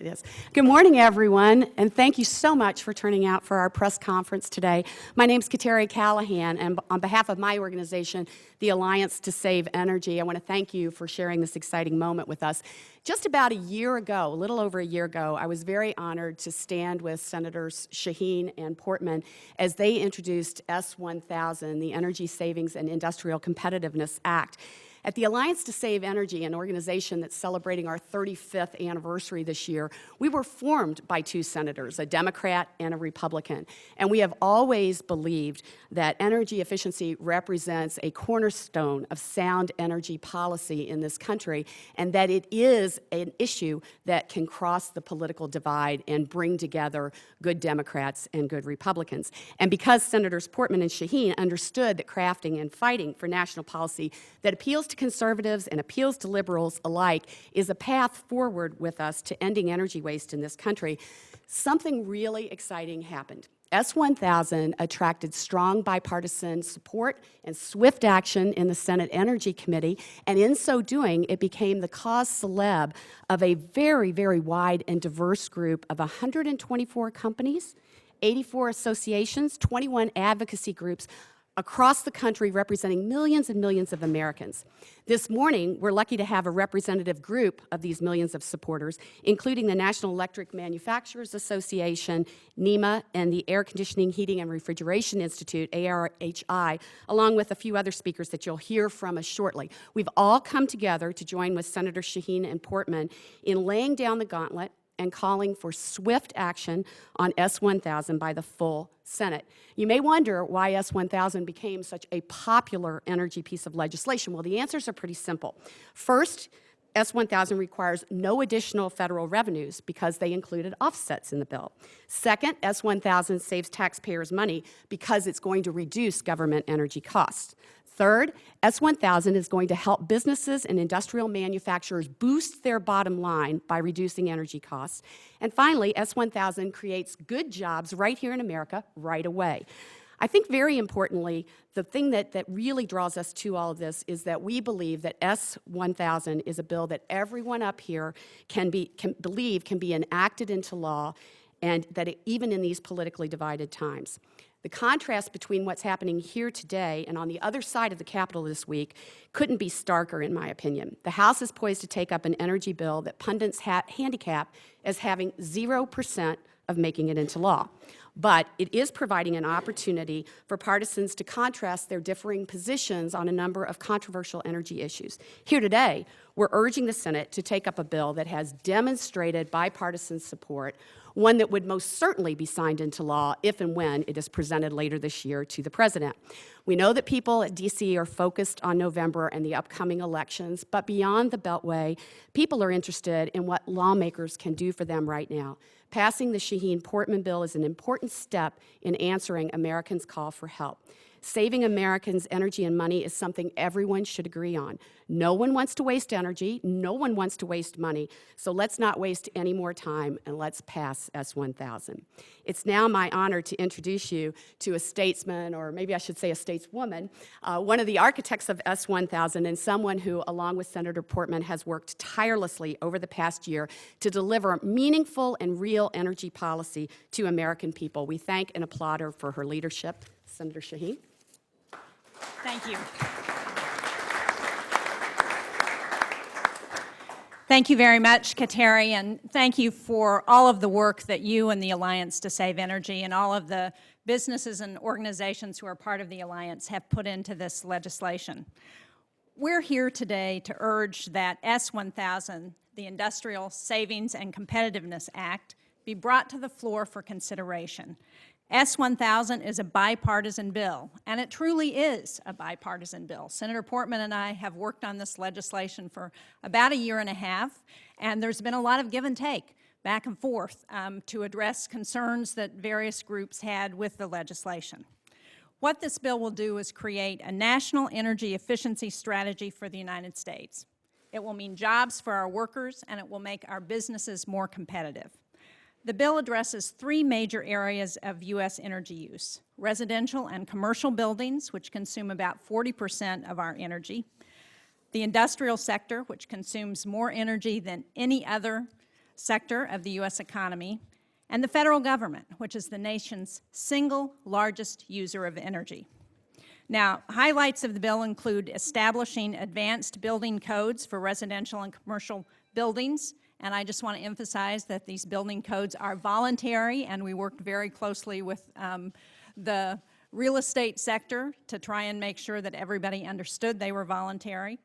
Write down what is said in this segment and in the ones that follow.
Yes. Good morning, everyone, and thank you so much for turning out for our press conference today. My name is Kateri Callahan, and on behalf of my organization, the Alliance to Save Energy, I want to thank you for sharing this exciting moment with us. Just about a year ago, a little over a year ago, I was very honored to stand with Senators Shaheen and Portman as they introduced S1000, the Energy Savings and Industrial Competitiveness Act. At the Alliance to Save Energy, an organization that's celebrating our 35th anniversary this year, we were formed by two senators, a Democrat and a Republican. And we have always believed that energy efficiency represents a cornerstone of sound energy policy in this country, and that it is an issue that can cross the political divide and bring together good Democrats and good Republicans. And because Senators Portman and Shaheen understood that crafting and fighting for national policy that appeals to conservatives and appeals to liberals alike is a path forward with us to ending energy waste in this country, something really exciting happened. S1000 attracted strong bipartisan support and swift action in the Senate Energy Committee, and in so doing, it became the cause célèbre of a very, very wide and diverse group of 124 companies, 84 associations, 21 advocacy groups, across the country representing millions and millions of Americans. This morning, we're lucky to have a representative group of these millions of supporters, including the National Electric Manufacturers Association, NEMA, and the Air Conditioning, Heating, and Refrigeration Institute, ARHI, along with a few other speakers that you'll hear from us shortly. We've all come together to join with Senator Shaheen and Portman in laying down the gauntlet and calling for swift action on S1000 by the full Senate. You may wonder why S1000 became such a popular energy piece of legislation. Well, the answers are pretty simple. First, S1000 requires no additional federal revenues because they included offsets in the bill. Second, S1000 saves taxpayers money because it's going to reduce government energy costs. Third, S1000 is going to help businesses and industrial manufacturers boost their bottom line by reducing energy costs. And finally, S1000 creates good jobs right here in America right away. I think very importantly, the thing that really draws us to all of this is that we believe that S1000 is a bill that everyone up here can believe can be enacted into law, and that even in these politically divided times. The contrast between what's happening here today and on the other side of the Capitol this week couldn't be starker, in my opinion. The House is poised to take up an energy bill that pundits handicap as having 0% of making it into law. But it is providing an opportunity for partisans to contrast their differing positions on a number of controversial energy issues. Here today, we're urging the Senate to take up a bill that has demonstrated bipartisan support, one that would most certainly be signed into law if and when it is presented later this year to the President. We know that people at D.C. are focused on November and the upcoming elections, but beyond the Beltway, people are interested in what lawmakers can do for them right now. Passing the Shaheen-Portman bill is an important step in answering Americans' call for help. Saving Americans energy and money is something everyone should agree on. No one wants to waste energy. No one wants to waste money. So let's not waste any more time, and let's pass S1000. It's now my honor to introduce you to a statesman, or maybe I should say a stateswoman, one of the architects of S1000, and someone who, along with Senator Portman, has worked tirelessly over the past year to deliver meaningful and real energy policy to American people. We thank and applaud her for her leadership. Senator Shaheen. Thank you. Thank you very much, Kateri, and thank you for all of the work that you and the Alliance to Save Energy and all of the businesses and organizations who are part of the Alliance have put into this legislation. We're here today to urge that S1000, the Industrial Savings and Competitiveness Act, be brought to the floor for consideration. S1000 is a bipartisan bill, and it truly is a bipartisan bill. Senator Portman and I have worked on this legislation for about a year and a half, and there's been a lot of give and take back and forth to address concerns that various groups had with the legislation. What this bill will do is create a national energy efficiency strategy for the United States. It will mean jobs for our workers, and it will make our businesses more competitive. The bill addresses three major areas of U.S. energy use: residential and commercial buildings, which consume about 40% of our energy, the industrial sector, which consumes more energy than any other sector of the U.S. economy, and the federal government, which is the nation's single largest user of energy. Now, highlights of the bill include establishing advanced building codes for residential and commercial buildings, and I just want to emphasize that these building codes are voluntary, and we worked very closely with the real estate sector to try and make sure that everybody understood they were voluntary.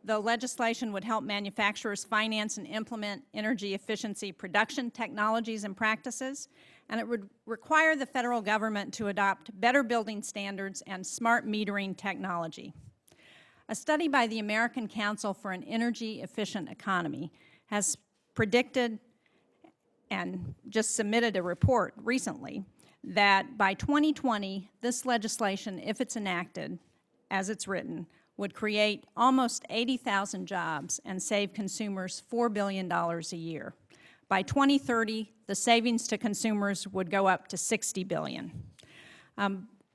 The legislation would help manufacturers finance and implement energy efficiency production technologies and practices, and it would require the federal government to adopt better building standards and smart metering technology. A study by the American Council for an Energy Efficient Economy has predicted and just submitted a report recently that by 2020, this legislation, if it's enacted as it's written, would create almost 80,000 jobs and save consumers $4 billion a year. By 2030, the savings to consumers would go up to $60 billion.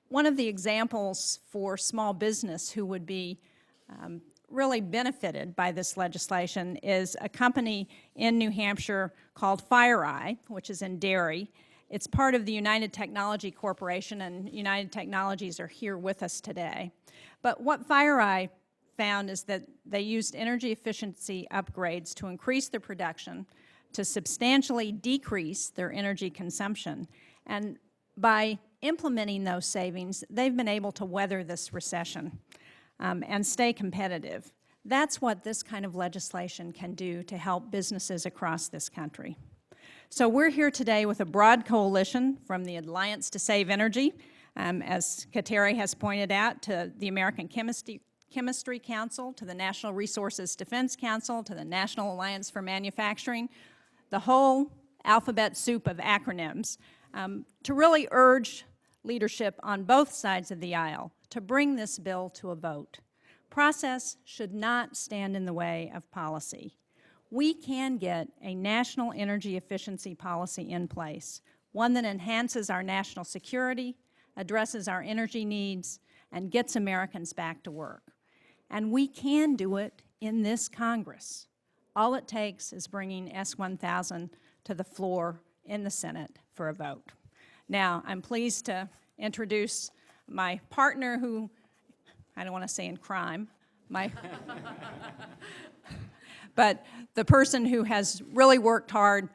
One of the examples for small business who would be really benefited by this legislation is a company in New Hampshire called FireEye, which is in dairy. It's part of the United Technology Corporation, and United Technologies are here with us today. But what FireEye found is that they used energy efficiency upgrades to increase their production, to substantially decrease their energy consumption. And by implementing those savings, they've been able to weather this recession and stay competitive. That's what this kind of legislation can do to help businesses across this country. So we're here today with a broad coalition from the Alliance to Save Energy, as Kateri has pointed out, to the American Chemistry Council, to the National Resources Defense Council, to the National Alliance for Manufacturing, the whole alphabet soup of acronyms, to really urge leadership on both sides of the aisle to bring this bill to a vote. Process should not stand in the way of policy. We can get a national energy efficiency policy in place, one that enhances our national security, addresses our energy needs, and gets Americans back to work. And we can do it in this Congress. All it takes is bringing S-1000 to the floor in the Senate for a vote. Now, I'm pleased to introduce my partner who, I don't want to say in crime, but the person who has really worked hard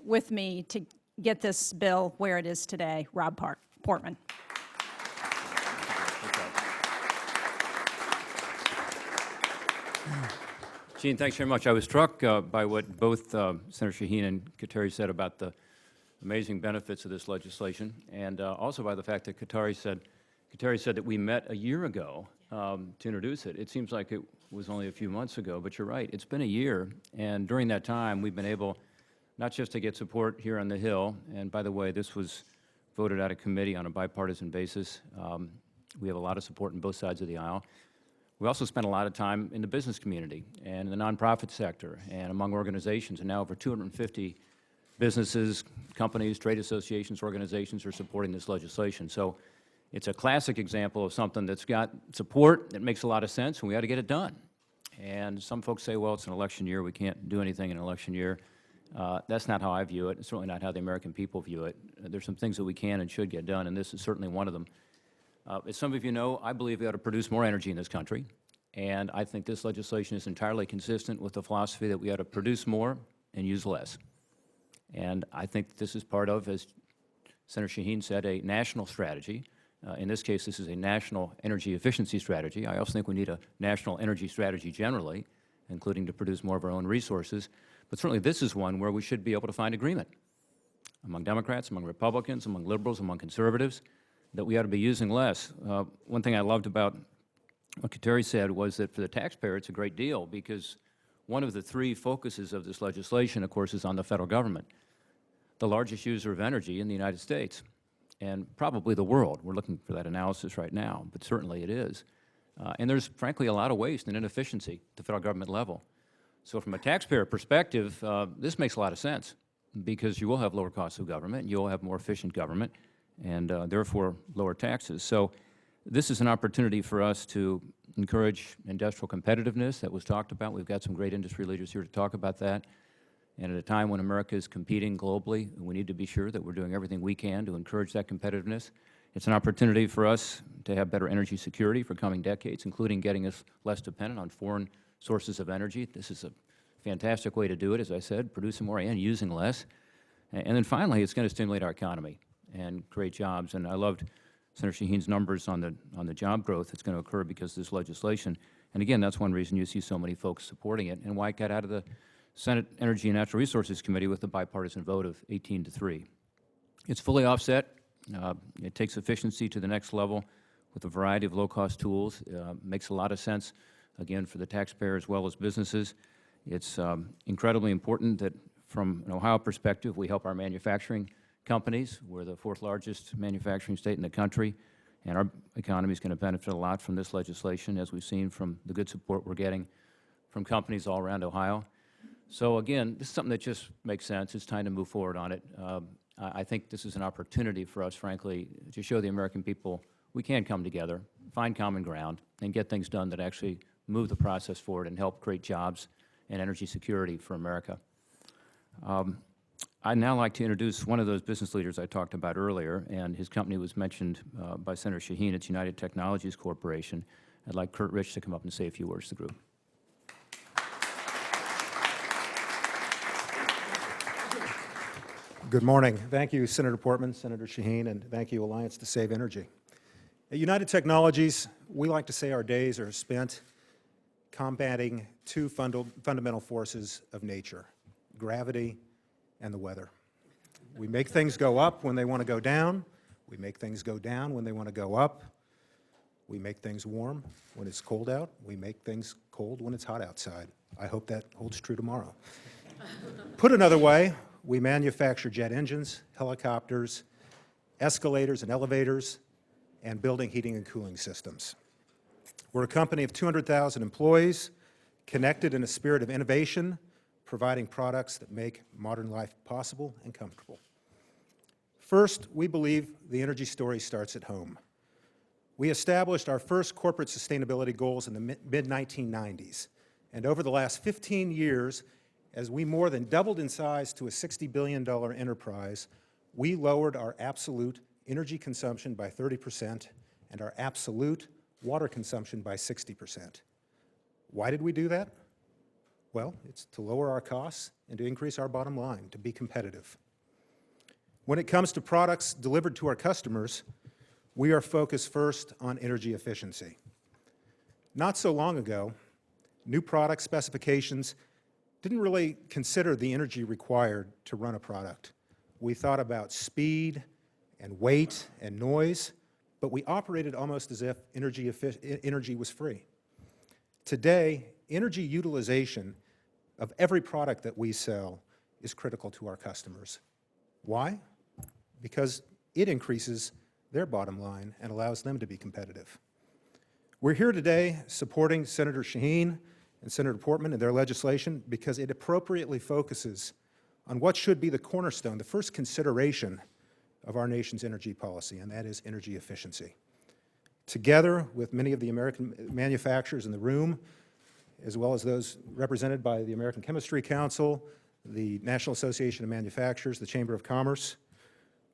with me to get this bill where it is today, Rob Portman. Shaheen, thanks very much. I was struck by what both Senator Shaheen and Kateri said about the amazing benefits of this legislation, and also by the fact that Kateri said that we met a year ago to introduce it. It seems like it was only a few months ago, but you're right, it's been a year, and during that time we've been able not just to get support here on the Hill, and by the way, this was voted out of committee on a bipartisan basis. We have a lot of support on both sides of the aisle. We also spent a lot of time in the business community and in the nonprofit sector and among organizations, and now over 250 businesses, companies, trade associations, organizations are supporting this legislation. So it's a classic example of something that's got support, that makes a lot of sense, and we ought to get it done. And some folks say, well, it's an election year, we can't do anything in an election year. That's not how I view it. It's certainly not how the American people view it. There's some things that we can and should get done, and this is certainly one of them. As some of you know, I believe we ought to produce more energy in this country, and I think this legislation is entirely consistent with the philosophy that we ought to produce more and use less. And I think this is part of, as Senator Shaheen said, a national strategy. In this case, this is a national energy efficiency strategy. I also think we need a national energy strategy generally, including to produce more of our own resources. But certainly this is one where we should be able to find agreement among Democrats, among Republicans, among liberals, among conservatives, that we ought to be using less. One thing I loved about what Kateri said was that for the taxpayer, it's a great deal because one of the three focuses of this legislation, of course, is on the federal government, the largest user of energy in the United States, and probably the world. We're looking for that analysis right now, but certainly it is. And there's, frankly, a lot of waste and inefficiency at the federal government level. So from a taxpayer perspective, this makes a lot of sense because you will have lower costs of government, you will have more efficient government, and therefore lower taxes. So this is an opportunity for us to encourage industrial competitiveness that was talked about. We've got some great industry leaders here to talk about that. And at a time when America is competing globally, we need to be sure that we're doing everything we can to encourage that competitiveness. It's an opportunity for us to have better energy security for coming decades, including getting us less dependent on foreign sources of energy. This is a fantastic way to do it, as I said, producing more and using less. And then finally, it's going to stimulate our economy and create jobs. And I loved Senator Shaheen's numbers on the job growth that's going to occur because of this legislation. And again, that's one reason you see so many folks supporting it and why it got out of the Senate Energy and Natural Resources Committee with a bipartisan vote of 18-3. It's fully offset. It takes efficiency to the next level with a variety of low-cost tools. Makes a lot of sense, again, for the taxpayer as well as businesses. It's incredibly important that from an Ohio perspective, we help our manufacturing companies. We're the fourth largest manufacturing state in the country, and our economy is going to benefit a lot from this legislation, as we've seen from the good support we're getting from companies all around Ohio. So again, this is something that just makes sense. It's time to move forward on it. I think this is an opportunity for us, frankly, to show the American people we can come together, find common ground, and get things done that actually move the process forward and help create jobs and energy security for America. I'd now like to introduce one of those business leaders I talked about earlier, and his company was mentioned by Senator Shaheen. It's United Technologies Corporation. I'd like Kurt Rich to come up and say a few words to the group. Good morning. Thank you, Senator Portman, Senator Shaheen, and thank you, Alliance to Save Energy. At United Technologies, we like to say our days are spent combating two fundamental forces of nature, gravity and the weather. We make things go up when they want to go down. We make things go down when they want to go up. We make things warm when it's cold out. We make things cold when it's hot outside. I hope that holds true tomorrow. Put another way, we manufacture jet engines, helicopters, escalators and elevators, and building heating and cooling systems. We're a company of 200,000 employees, connected in a spirit of innovation, providing products that make modern life possible and comfortable. First, we believe the energy story starts at home. We established our first corporate sustainability goals in the mid-1990s, and over the last 15 years, as we more than doubled in size to a $60 billion enterprise, we lowered our absolute energy consumption by 30% and our absolute water consumption by 60%. Why did we do that? Well, it's to lower our costs and to increase our bottom line, to be competitive. When it comes to products delivered to our customers, we are focused first on energy efficiency. Not so long ago, new product specifications didn't really consider the energy required to run a product. We thought about speed and weight and noise, but we operated almost as if energy was free. Today, energy utilization of every product that we sell is critical to our customers. Why? Because it increases their bottom line and allows them to be competitive. We're here today supporting Senator Shaheen and Senator Portman and their legislation because it appropriately focuses on what should be the cornerstone, the first consideration of our nation's energy policy, and that is energy efficiency. Together with many of the American manufacturers in the room, as well as those represented by the American Chemistry Council, the National Association of Manufacturers, the Chamber of Commerce,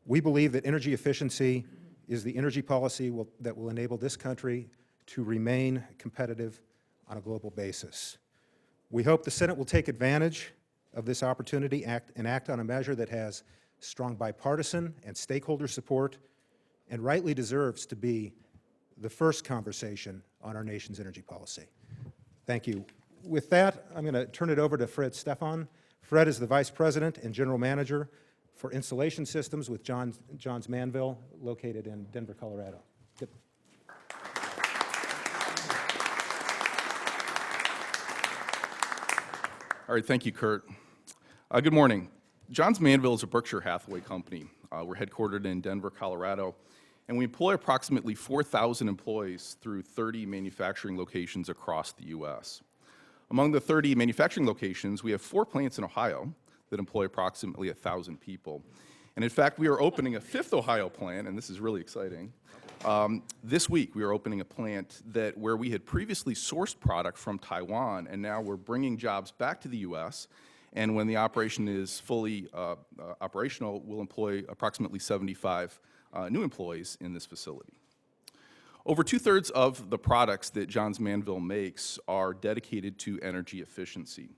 we believe that energy efficiency is the energy policy that will enable this country to remain competitive on a global basis. We hope the Senate will take advantage of this opportunity and act on a measure that has strong bipartisan and stakeholder support and rightly deserves to be the first conversation on our nation's energy policy. Thank you. With that, I'm going to turn it over to Fred Stefan. Fred is the Vice President and General Manager for Installation Systems with Johns Manville, located in Denver, Colorado. Good. All right, thank you, Kurt. Good morning. Johns Manville is a Berkshire Hathaway company. We're headquartered in Denver, Colorado, and we employ approximately 4,000 employees through 30 manufacturing locations across the U.S. Among the 30 manufacturing locations, we have 4 plants in Ohio that employ approximately 1,000 people. And in fact, we are opening a 5th Ohio plant, and this is really exciting, This week, we are opening a plant where we had previously sourced product from Taiwan, and now we're bringing jobs back to the U.S., and when the operation is fully operational, we'll employ approximately 75 new employees in this facility. Over 2/3 of the products that Johns Manville makes are dedicated to energy efficiency.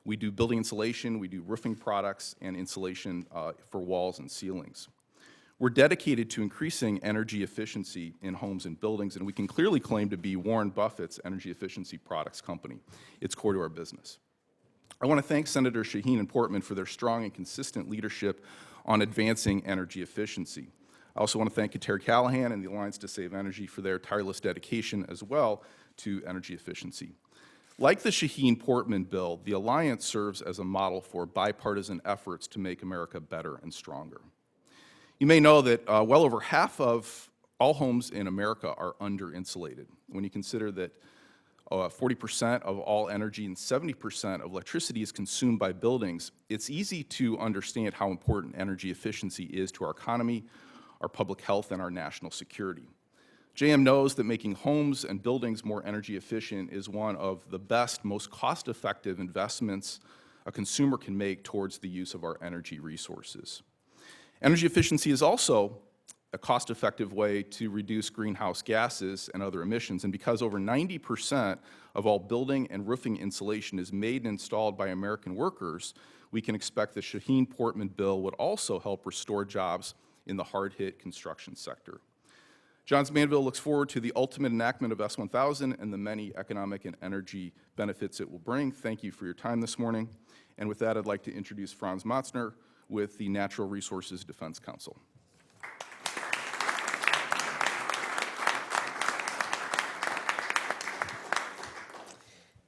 We do building insulation, we do roofing products, and insulation for walls and ceilings. We're dedicated to increasing energy efficiency in homes and buildings, and we can clearly claim to be Warren Buffett's energy efficiency products company. It's core to our business. I want to thank Senator Shaheen and Portman for their strong and consistent leadership on advancing energy efficiency. I also want to thank Kateri Callahan and the Alliance to Save Energy for their tireless dedication as well to energy efficiency. Like the Shaheen-Portman bill, the Alliance serves as a model for bipartisan efforts to make America better and stronger. You may know that well over half of all homes in America are under-insulated. When you consider that 40% of all energy and 70% of electricity is consumed by buildings, it's easy to understand how important energy efficiency is to our economy, our public health, and our national security. JM knows that making homes and buildings more energy efficient is one of the best, most cost-effective investments a consumer can make towards the use of our energy resources. Energy efficiency is also a cost-effective way to reduce greenhouse gases and other emissions, and because over 90% of all building and roofing insulation is made and installed by American workers, we can expect the Shaheen-Portman bill would also help restore jobs in the hard-hit construction sector. Johns Manville looks forward to the ultimate enactment of S1000 and the many economic and energy benefits it will bring. Thank you for your time this morning. And with that, I'd like to introduce Franz Motzner with the Natural Resources Defense Council.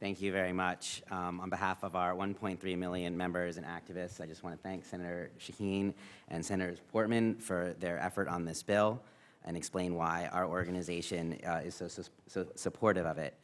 Thank you very much. On behalf of our 1.3 million members and activists, I just want to thank Senator Shaheen and Senator Portman for their effort on this bill and explain why our organization is so supportive of it.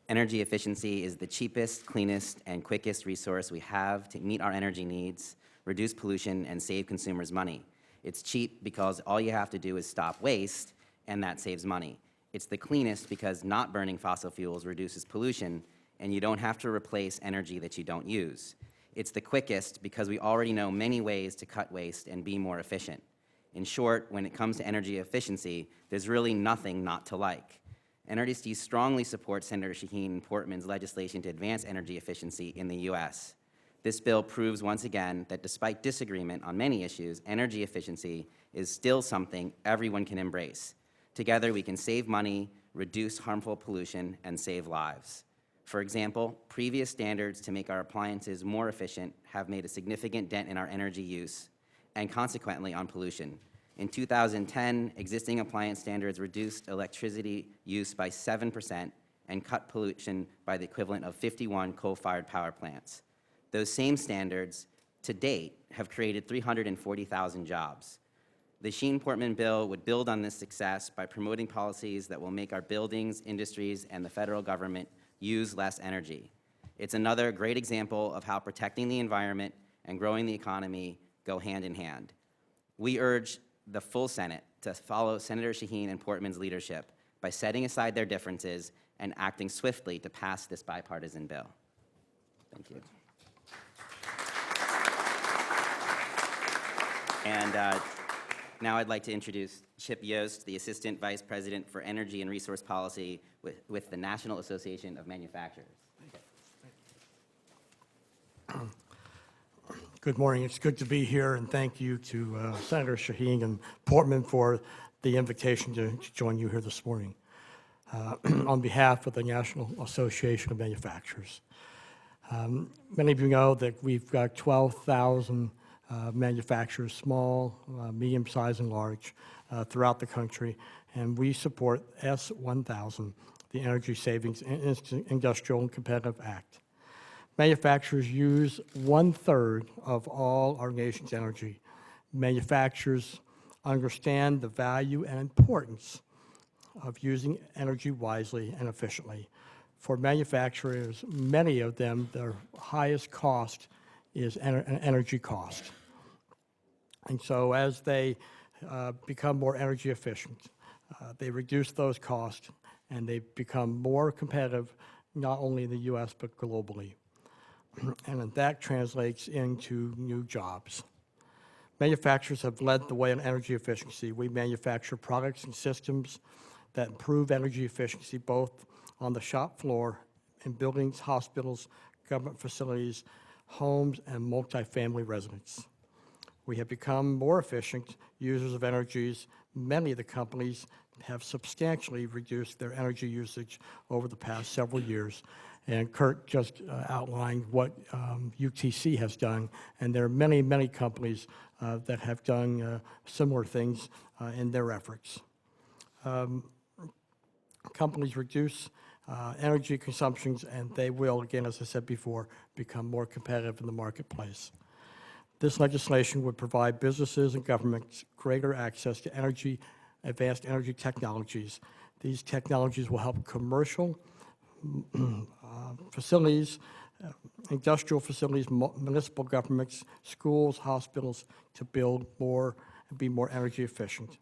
Energy efficiency is the cheapest, cleanest, and quickest resource we have to meet our energy needs, reduce pollution, and save consumers money. It's cheap because all you have to do is stop waste, and that saves money. It's the cleanest because not burning fossil fuels reduces pollution, and you don't have to replace energy that you don't use. It's the quickest because we already know many ways to cut waste and be more efficient. In short, when it comes to energy efficiency, there's really nothing not to like. NRDC strongly supports Senator Shaheen and Portman's legislation to advance energy efficiency in the U.S. This bill proves once again that despite disagreement on many issues, energy efficiency is still something everyone can embrace. Together, we can save money, reduce harmful pollution, and save lives. For example, previous standards to make our appliances more efficient have made a significant dent in our energy use and consequently on pollution. In 2010, existing appliance standards reduced electricity use by 7% and cut pollution by the equivalent of 51 coal-fired power plants. Those same standards, to date, have created 340,000 jobs. The Shaheen-Portman bill would build on this success by promoting policies that will make our buildings, industries, and the federal government use less energy. It's another great example of how protecting the environment and growing the economy go hand in hand. We urge the full Senate to follow Senator Shaheen and Portman's leadership by setting aside their differences and acting swiftly to pass this bipartisan bill. Thank you. And now I'd like to introduce Chip Yost, the Assistant Vice President for Energy and Resource Policy with the National Association of Manufacturers. Good morning. It's good to be here, and thank you to Senator Shaheen and Portman for the invitation to join you here this morning on behalf of the National Association of Manufacturers. Many of you know that we've got 12,000 manufacturers, small, medium-sized, and large, throughout the country, and we support S1000, the Energy Savings Industrial and Competitive Act. Manufacturers use 1/3 of all our nation's energy. Manufacturers understand the value and importance of using energy wisely and efficiently. For manufacturers, many of them, their highest cost is energy cost. And so as they become more energy efficient, They reduce those costs, and they become more competitive, not only in the U.S., but globally. And that translates into new jobs. Manufacturers have led the way on energy efficiency. We manufacture products and systems that improve energy efficiency both on the shop floor, in buildings, hospitals, government facilities, homes, and multifamily residents. We have become more efficient users of energies. Many of the companies have substantially reduced their energy usage over the past several years. And Kurt just outlined what UTC has done, and there are many, many companies that have done similar things in their efforts. Companies reduce energy consumptions, and they will, again, as I said before, become more competitive in the marketplace. This legislation would provide businesses and governments greater access to advanced energy technologies. These technologies will help commercial facilities, industrial facilities, municipal governments, schools, hospitals to build more and be more energy efficient.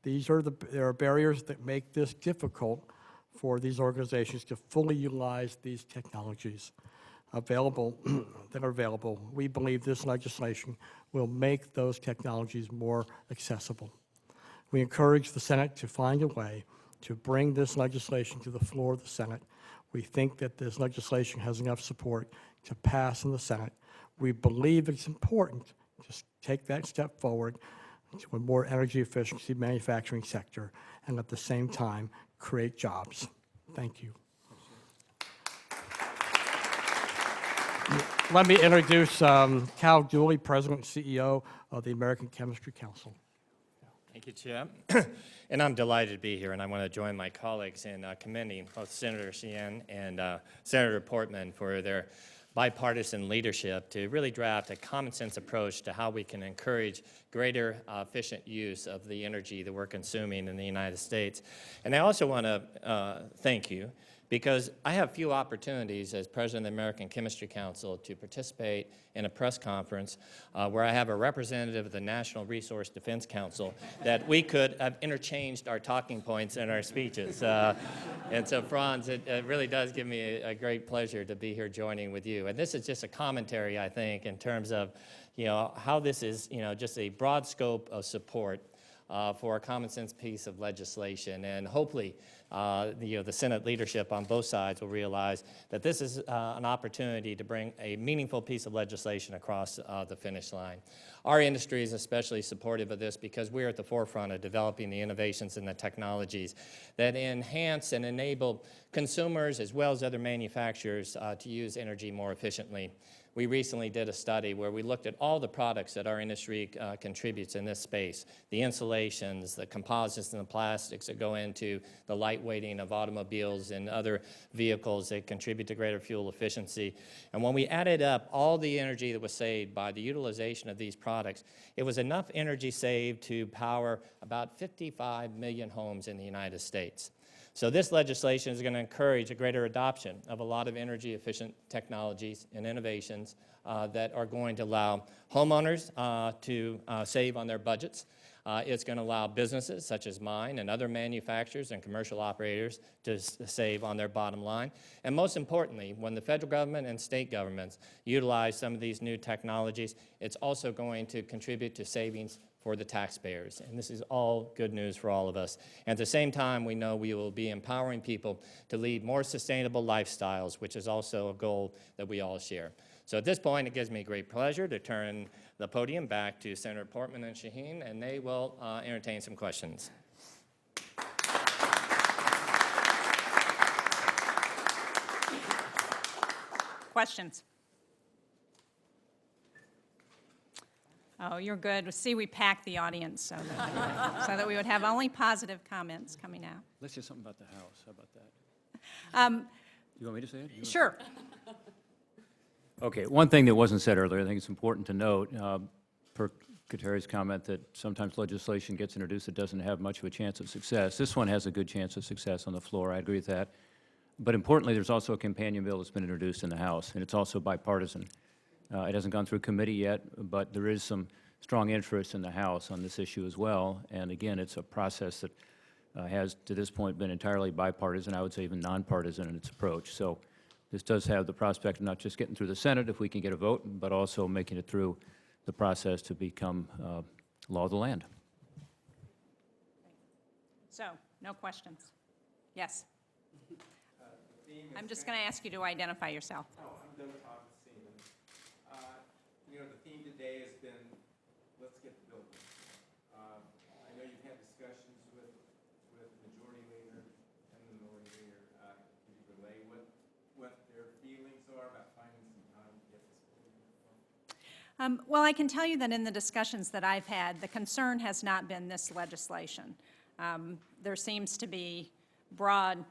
There are barriers that make this difficult for these organizations to fully utilize these technologies that are available. We believe this legislation will make those technologies more accessible. We encourage the Senate to find a way to bring this legislation to the floor of the Senate. We think that this legislation has enough support to pass in the Senate. We believe it's important to take that step forward to a more energy efficiency manufacturing sector and at the same time create jobs. Thank you. Let me introduce Cal Dooley, President and CEO of the American Chemistry Council. Thank you, Chair. And I'm delighted to be here, and I want to join my colleagues in commending both Senator Shaheen and Senator Portman for their bipartisan leadership to really draft a common sense approach to how we can encourage greater efficient use of the energy that we're consuming in the United States. And I also want to thank you, because I have few opportunities as President of the American Chemistry Council to participate in a press conference where I have a representative of the National Resource Defense Council that we could have interchanged our talking points and our speeches. And so, Franz, it really does give me a great pleasure to be here joining with you. And this is just a commentary, I think, in terms of, how this is, just a broad scope of support for a common sense piece of legislation. And hopefully, the Senate leadership on both sides will realize that this is an opportunity to bring a meaningful piece of legislation across the finish line. Our industry is especially supportive of this because we're at the forefront of developing the innovations and the technologies that enhance and enable consumers as well as other manufacturers to use energy more efficiently. We recently did a study where we looked at all the products that our industry contributes in this space, the insulations, the composites, and the plastics that go into the lightweighting of automobiles and other vehicles that contribute to greater fuel efficiency. And when we added up all the energy that was saved by the utilization of these products, it was enough energy saved to power about 55 million homes in the United States. So this legislation is going to encourage a greater adoption of a lot of energy-efficient technologies and innovations that are going to allow homeowners to save on their budgets. It's going to allow businesses such as mine and other manufacturers and commercial operators to save on their bottom line. And most importantly, when the federal government and state governments utilize some of these new technologies, it's also going to contribute to savings for the taxpayers. And this is all good news for all of us. And at the same time, we know we will be empowering people to lead more sustainable lifestyles, which is also a goal that we all share. So at this point, it gives me great pleasure to turn the podium back to Senator Portman and Shaheen, and they will entertain some questions. Questions? Oh, you're good. See, we packed the audience so that we would have only positive comments coming out. Let's say something about the House. How about that? You want me to say it? Sure. Okay, one thing that wasn't said earlier, I think it's important to note, per Kateri's comment, that sometimes legislation gets introduced that doesn't have much of a chance of success. This one has a good chance of success on the floor. I agree with that. But importantly, there's also a companion bill that's been introduced in the House, and it's also bipartisan. It hasn't gone through committee yet, but there is some strong interest in the House on this issue as well. And again, it's a process that has, to this point, been entirely bipartisan, I would say even nonpartisan in its approach. So this does have the prospect of not just getting through the Senate if we can get a vote, but also making it through the process to become law of the land. So, no questions? Yes? I'm just going to ask you to identify yourself. You know, the theme today has been, let's get the bill done. I know you've had discussions with the majority leader and the minority leader. Could you relay what their feelings are about finding some time to get this bill done? Well, I can tell you that in the discussions that I've had, the concern has not been this legislation. There seems to be broad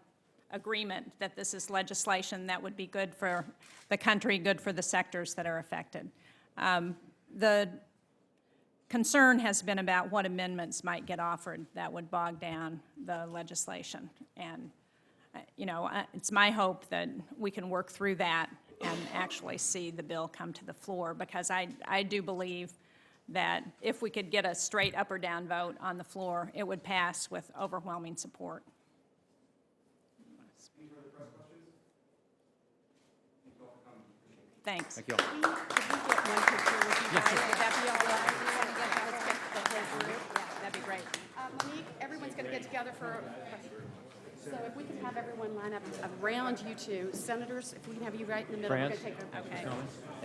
agreement that this is legislation that would be good for the country, good for the sectors that are affected. The concern has been about what amendments might get offered that would bog down the legislation. And, you know, it's my hope that we can work through that and actually see the bill come to the floor, because I do believe that if we could get a straight up or down vote on the floor, it would pass with overwhelming support. Any further press questions? Thank you all for coming. Thanks. Thank you all. Could we get one picture with you guys? Would that be all right? You want to get, let's get the whole group? Yeah, that'd be great. Monique, everyone's going to get together for, so if we can have everyone line up around you two. Senators, if we can have you right in the middle, we're going to take a. Okay. Thank